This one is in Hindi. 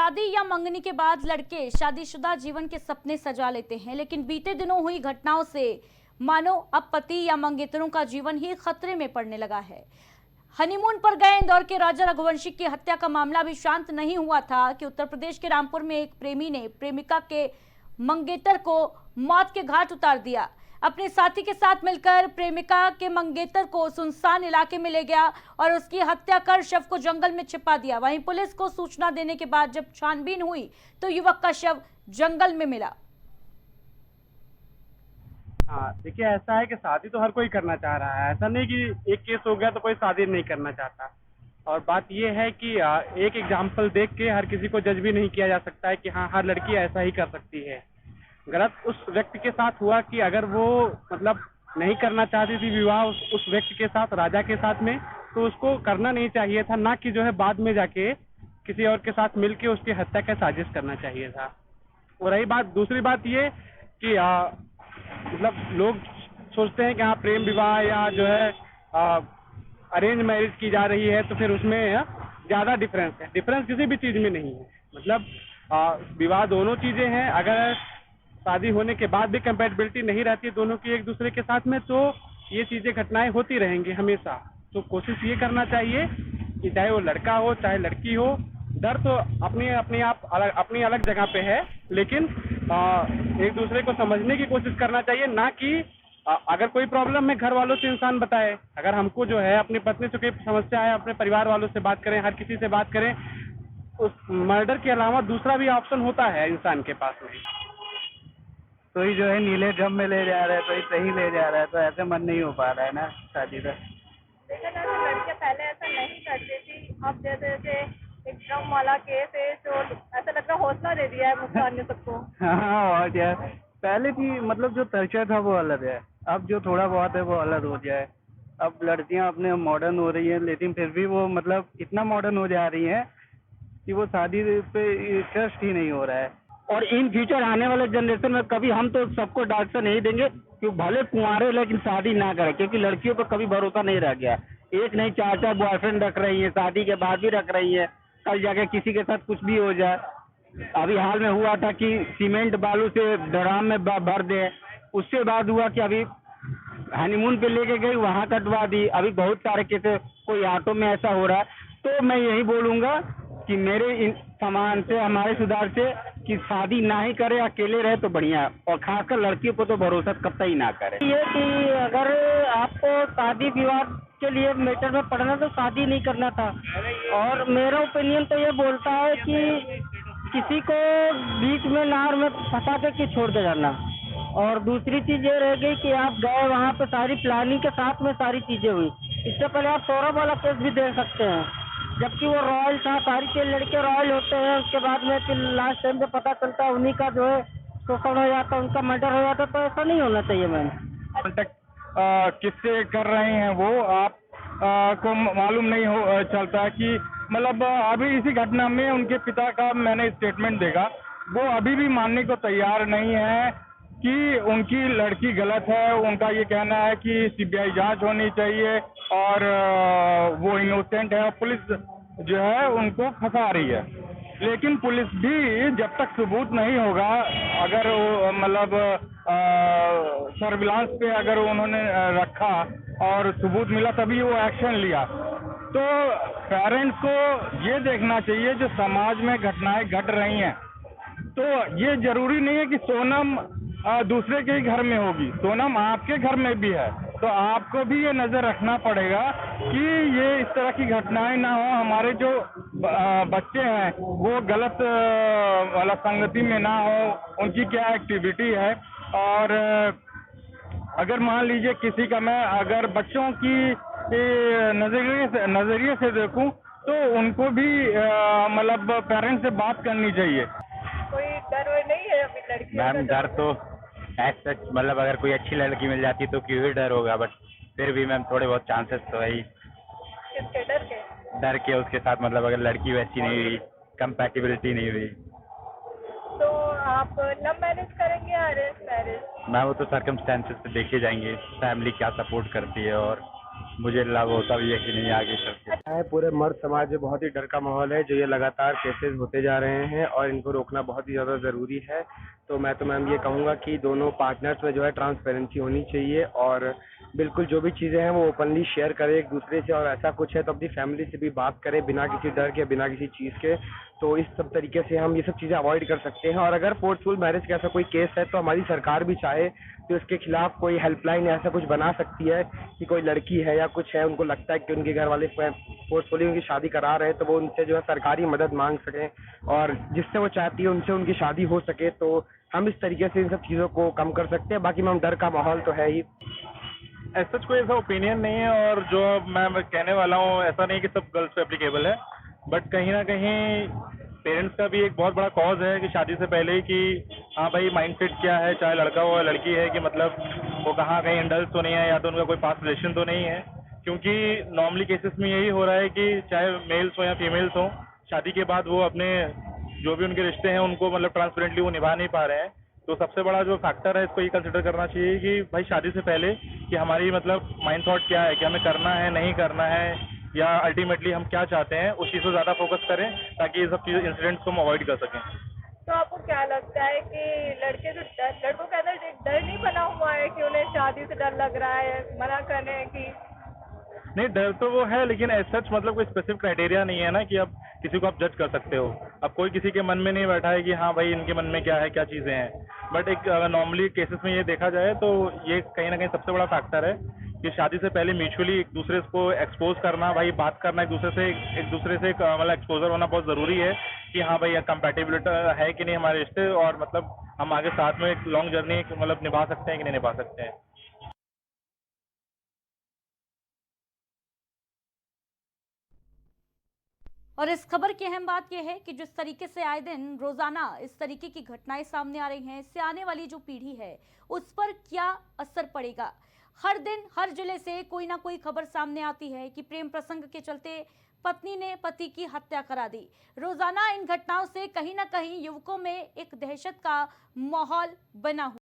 शादी या मंगनी के बाद लड़के शादीशुदा जीवन के सपने सजा लेते हैं, लेकिन बीते दिनों हुई घटनाओं से मानो अब पति या मंगेतरों का जीवन ही खतरे में पड़ने लगा है। हनीमून पर गए इंदौर के राजा रघुवंशी की हत्या का मामला अभी शांत नहीं हुआ था कि उत्तर प्रदेश के रामपुर में एक प्रेमी ने प्रेमिका के मंगेतर को मौत के घाट उतार दिया। अपने साथी के साथ मिलकर प्रेमिका के मंगेतर को सुनसान इलाके में ले गया और उसकी हत्या कर शव को जंगल में छिपा दिया। वहीं पुलिस को सूचना देने के बाद जब छानबीन हुई तो युवक का शव जंगल में मिला। हाँ, देखिए ऐसा है कि शादी तो हर कोई करना चाह रहा है। ऐसा नहीं कि एक केस हो गया तो कोई शादी नहीं करना चाहता। और बात यह है कि एक एग्जाम्पल देख के हर किसी को जज भी नहीं किया जा सकता है कि हाँ हर लड़की ऐसा ही कर सकती है। गलत उस व्यक्ति के साथ हुआ कि अगर वो मतलब नहीं करना चाहती थी विवाह उस व्यक्ति के साथ, राजा के साथ में, तो उसको करना नहीं चाहिए था, ना कि जो है बाद में जाके किसी और के साथ मिलके उसकी हत्या का साजिश करना चाहिए था। और रही बात, दूसरी बात ये कि मतलब लोग सोचते हैं कि हाँ प्रेम विवाह या जो है अरेंज मैरिज की जा रही है तो फिर उसमें ज़्यादा डिफरेंस है। डिफरेंस किसी भी चीज़ में नहीं है। मतलब विवाह दोनों चीज़ें हैं। अगर शादी होने के बाद भी कंपैटिबिलिटी नहीं रहती दोनों की एक दूसरे के साथ में, तो ये चीज़ें घटनाएं होती रहेंगी हमेशा। तो कोशिश ये करना चाहिए कि चाहे वो लड़का हो चाहे लड़की हो, डर तो अपनी अलग जगह पे है, लेकिन एक दूसरे को समझने की कोशिश करना चाहिए। ना कि अगर कोई प्रॉब्लम है घर वालों से इंसान बताए। अगर हमको जो है अपनी पत्नी से कोई समस्या है, अपने परिवार वालों से बात करें, हर किसी से बात करें। उस मर्डर के अलावा दूसरा भी ऑप्शन होता है इंसान के पास में। तो ही जो है नीले ड्रम में ले जा रहा है, तो ही सही ले जा रहा है, तो ऐसे मन नहीं हो पा रहा है ना शादी का। लेकिन ऐसे लड़के पहले ऐसा नहीं करती थी। अब जैसे एक ड्रम वाला केस है जो ऐसा लग रहा हौसला दे दिया है मुस्कान ने सबको। हाँ और क्या, पहले की मतलब जो कल्चर था वो अलग है, अब जो थोड़ा बहुत है वो अलग हो गया है। अब लड़कियां अपने मॉडर्न हो रही हैं, लेकिन फिर भी वो मतलब इतना मॉडर्न हो जा रही हैं कि वो शादी पे इंटरेस्ट ही नहीं हो रहा है। और इन फ्यूचर आने वाले जनरेशन में कभी हम तो सबको डायरेक्शन नहीं देंगे कि भले कुंवारे लेकिन शादी ना करें, क्योंकि लड़कियों पर कभी भरोसा नहीं रह गया। एक नहीं चार चार बॉयफ्रेंड रख रही है, शादी के बाद भी रख रही है, कल जाके किसी के साथ कुछ भी हो जाए। अभी हाल में हुआ था कि सीमेंट बालू से ड्राम में भर दे, उससे बाद हुआ कि अभी हनीमून पे लेके गई वहां कटवा दी। अभी बहुत सारे केस कोई ऑटो में ऐसा हो रहा है। तो मैं यही बोलूंगा कि मेरे इन सामान से, हमारे सुधार से, कि शादी ना ही करे, अकेले रहे तो बढ़िया है। और खासकर लड़कियों को तो भरोसा कतई ना करे। ये कि अगर आपको शादी विवाह के लिए मैटर में पड़ना तो शादी नहीं करना था। और मेरा ओपिनियन तो ये बोलता है कि किसी को बीच में नहर में फंसा के छोड़ दे जाना। और दूसरी चीज ये रह गई कि आप गए वहाँ पे, सारी प्लानिंग के साथ में सारी चीजें हुई। इससे पहले आप सौरभ वाला केस भी देख सकते हैं, जबकि वो रॉयल था, सारी के लड़के रॉयल होते हैं। उसके बाद में फिर लास्ट टाइम पे पता चलता है उन्हीं का जो है शोषण हो जाता है, उनका मर्डर हो जाता है। तो ऐसा नहीं होना चाहिए। मैम कांटेक्ट किससे कर रहे हैं वो आप को मालूम नहीं हो चलता कि मतलब अभी इसी घटना में उनके पिता का मैंने स्टेटमेंट देखा, वो अभी भी मानने को तैयार नहीं है कि उनकी लड़की गलत है। उनका ये कहना है कि सीबीआई जांच होनी चाहिए और वो इनोसेंट है, और पुलिस जो है उनको फंसा रही है। लेकिन पुलिस भी जब तक सबूत नहीं होगा, अगर वो मतलब सर्विलांस पे अगर उन्होंने रखा और सबूत मिला तभी वो एक्शन लिया। तो पेरेंट्स को ये देखना चाहिए जो समाज में घटनाएं घट रही हैं, तो ये जरूरी नहीं है कि सोनम दूसरे के ही घर में होगी, सोनम आपके घर में भी है। तो आपको भी ये नजर रखना पड़ेगा कि ये इस तरह की घटनाएं ना हो, हमारे जो बच्चे हैं वो गलत वाला संगति में ना हो, उनकी क्या एक्टिविटी है। और अगर मान लीजिए किसी का, मैं अगर बच्चों की नजरिए से देखूं तो उनको भी मतलब पेरेंट्स से बात करनी चाहिए। कोई डर नहीं है अभी लड़की? मैम डर तो ऐसा, मतलब अगर कोई अच्छी लड़की मिल जाती तो क्यों ही डर होगा, बट फिर भी मैम थोड़े बहुत चांसेस तो है ही। किसके डर के उसके साथ, मतलब अगर लड़की वैसी नहीं हुई, कंपैटिबिलिटी नहीं हुई। तो आप लव मैरिज करेंगे या अरेंज मैरिज? मैम वो तो सर्कमस्टेंसेस पे देखे जाएंगे, फैमिली क्या सपोर्ट करती है और मुझे लग होता भी है कि नहीं आगे चल के। है पूरे मर्द समाज में बहुत ही डर का माहौल है, जो ये लगातार केसेस होते जा रहे हैं और इनको रोकना बहुत ही ज़्यादा ज़रूरी है। तो मैं तो मैम ये कहूँगा कि दोनों पार्टनर्स में जो है ट्रांसपेरेंसी होनी चाहिए और बिल्कुल जो भी चीज़ें हैं वो ओपनली शेयर करें एक दूसरे से, और ऐसा कुछ है तो अपनी फैमिली से भी बात करें बिना किसी डर के, बिना किसी चीज़ के। तो इस सब तरीके से हम ये सब चीज़ें अवॉइड कर सकते हैं। और अगर फोर्सफुल मैरिज का ऐसा कोई केस है तो हमारी सरकार भी चाहे तो इसके खिलाफ कोई हेल्पलाइन ऐसा कुछ बना सकती है कि कोई लड़की है या कुछ है, उनको लगता है कि उनके घर वाले फोर्सफुली उनकी शादी करा रहे हैं, तो वो उनसे जो है सरकारी मदद मांग सकें और जिससे वो चाहती है उनसे उनकी शादी हो सके। तो हम इस तरीके से इन सब चीज़ों को कम कर सकते हैं। बाकी मैम डर का माहौल तो है ही। ऐसा कोई ऐसा ओपिनियन नहीं है, और जो मैं कहने वाला हूँ ऐसा नहीं कि सब गर्ल्स पे एप्लीकेबल है, बट कहीं ना कहीं पेरेंट्स का भी एक बहुत बड़ा कॉज है कि शादी से पहले ही कि हाँ भाई माइंडसेट क्या है, चाहे लड़का हो या लड़की है, कि मतलब वो कहाँ कहीं इंडल्स तो नहीं है या तो उनका कोई पास्ट रिलेशन तो नहीं है। क्योंकि नॉर्मली केसेस में यही हो रहा है कि चाहे मेल्स हो या फीमेल्स हो, शादी के बाद वो अपने जो भी उनके रिश्ते हैं उनको मतलब ट्रांसपेरेंटली वो निभा नहीं पा रहे हैं। तो सबसे बड़ा जो फैक्टर है इसको ये कंसिडर करना चाहिए कि भाई शादी से पहले कि हमारी मतलब माइंड थॉट क्या है, कि हमें करना है नहीं करना है, या अल्टीमेटली हम क्या चाहते हैं, उस चीज़ पर ज़्यादा फोकस करें ताकि ये सब चीज़ इंसिडेंट्स को हम अवॉइड कर सकें। तो आपको क्या लगता है कि लड़कों के अंदर एक डर नहीं बना हुआ है कि उन्हें शादी से डर लग रहा है, मना करने की? नहीं, डर तो वो है, लेकिन एज सच मतलब कोई स्पेसिफिक क्राइटेरिया नहीं है ना कि अब किसी को आप जज कर सकते हो। अब कोई किसी के मन में नहीं बैठा है कि हाँ भाई इनके मन में क्या है, क्या चीज़ें हैं। बट एक नॉर्मली केसेस में ये देखा जाए तो ये कहीं ना कहीं सबसे बड़ा फैक्टर है कि शादी से पहले म्यूचुअली एक दूसरे को एक्सपोज करना, भाई बात करना, एक दूसरे से मतलब एक्सपोजर होना बहुत ज़रूरी है कि हाँ भाई कंपैटिबिलिटी है कि नहीं हमारे रिश्ते, और मतलब हम आगे साथ में एक लॉन्ग जर्नी मतलब निभा सकते हैं कि नहीं निभा सकते हैं। और इस खबर की अहम बात यह है कि जिस तरीके से आए दिन रोजाना इस तरीके की घटनाएं सामने आ रही हैं, इससे आने वाली जो पीढ़ी है उस पर क्या असर पड़ेगा। हर दिन हर जिले से कोई ना कोई खबर सामने आती है कि प्रेम प्रसंग के चलते पत्नी ने पति की हत्या करा दी। रोजाना इन घटनाओं से कहीं ना कहीं युवकों में एक दहशत का माहौल बना हुआ